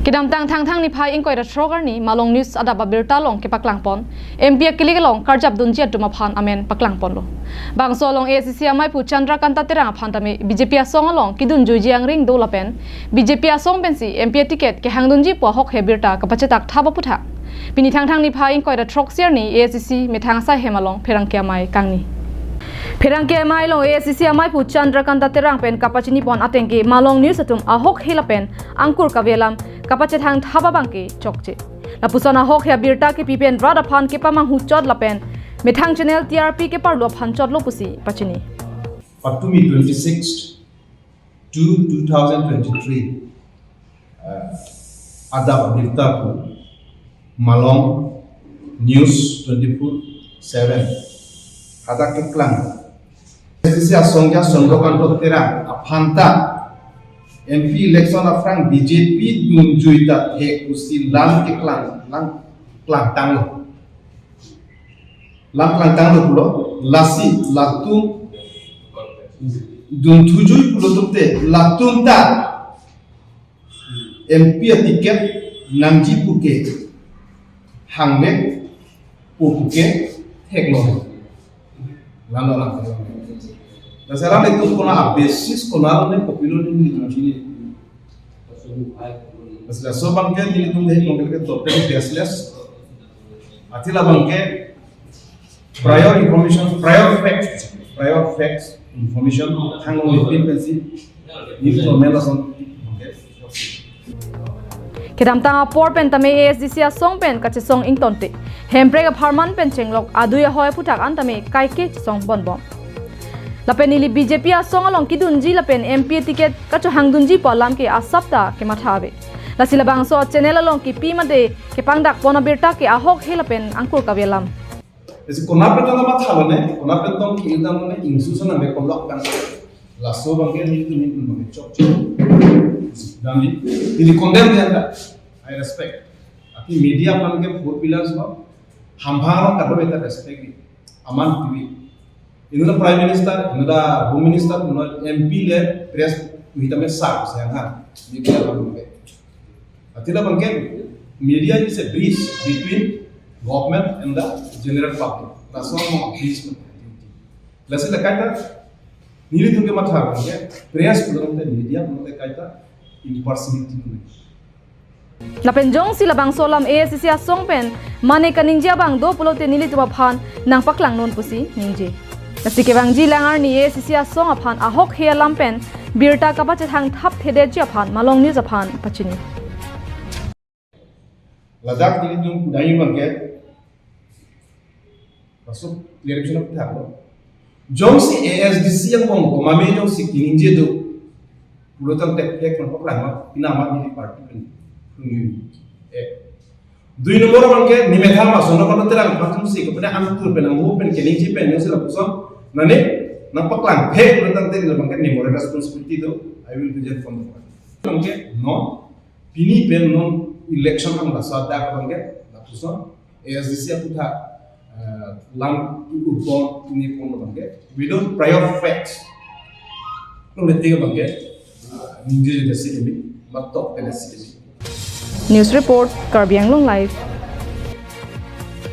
Kidam tang ni phai ingkoi da throgar ni malong news ada babirta long ke paklang pon MP kilig long karjap dunji atuma phan amen paklang pon lo bang so long ACC amai pu Chandra Kanta terang phan tame BJP asong long kidun jujiang ring do lapen BJP asong pensi MP ticket ke hangdunji po hok hebirta kapachetak thaba putha pini thang ni phai ingkoi da throk siar ni ACC methang sa hemalong pherang ke mai kangni Pirangke mai long ACC amai pu Chandra Kanta terang pen kapachini pon atengki malong news atum ahok hilapen angkur kavelam kapachet hang thaba bangke chokche lapusana hok ya birta ke pipen rada phan ke pamang hu chot lapen methang channel TRP ke parlo phan chot lo pusi pachini Patumi 26 to 2023 adab birta pu malong news 24/7 ada keklang sisi asongja sondokan tera aphanta MP election afrang BJP dunjuita he kusi lang tang lo pulo lasi latung dun tujui pulo tupte latung ta MP tiket namji puke hangme puke heklo lando lang Nasaran itu kona basis kona ne kopilo ni machine Asla so banke ni tum dei mongel ke tope baseless atila banke prior facts information hango ni pensi ni to melason Kedam tanga por pen tame ASDC song pen kache song ingtonte hempre ga pharman pen chenglok aduya hoy putak antame kaike song bonbom Lapen ili BJP asong along kidunji lapen MP ticket kacho hangdunji polam ke asapta ke mathabe lasila bangso channel along ki pi made ke pangdak pona birta ke ahok helapen angkur kavelam Esi kona petong ma thalone kona petong ki idam ne institution ame kolok kan laso bange ni tum chok dami ini condemn janda I respect api media pan ke four pillars ba hambhang ka beta respect aman tv Inula Prime Minister, inula Home Minister, inula MP le press hitame sab sayang ha media bange atila bange media is a bridge between government and the general public that's one more bridge lasila kaita nili tunge matha bange press pulante media pulante kaita impersonality Lapen jong sila bang solam ACC asong pen mane kaninja bang do pulote nili tuba phan nang paklang non pusi ninje Nasike bangji langar ni ACC asong aphan ahok hia lampen birta kapache thang thap thede ji aphan malong ni japhan pachini Ladakh ni tum dai bange masuk election of thaklo jong si ASDC yang bong ko mame jong si kininje do pulotam tek kon paklang ma ina ma ni party pen Dui nomor bange nimetha ma sono kono terang patum si ko pen amtur pen amu pen kininje pen yo sila puson nane napaklang phe pulotam te bange ni more responsibility do I will reject from the party bange no pini pen non election ang nasa dak bange na puson ASDC aputha lang upon ini pon bange without prior facts no letiga bange ninje de sili matok de sili News report Karbianglong Live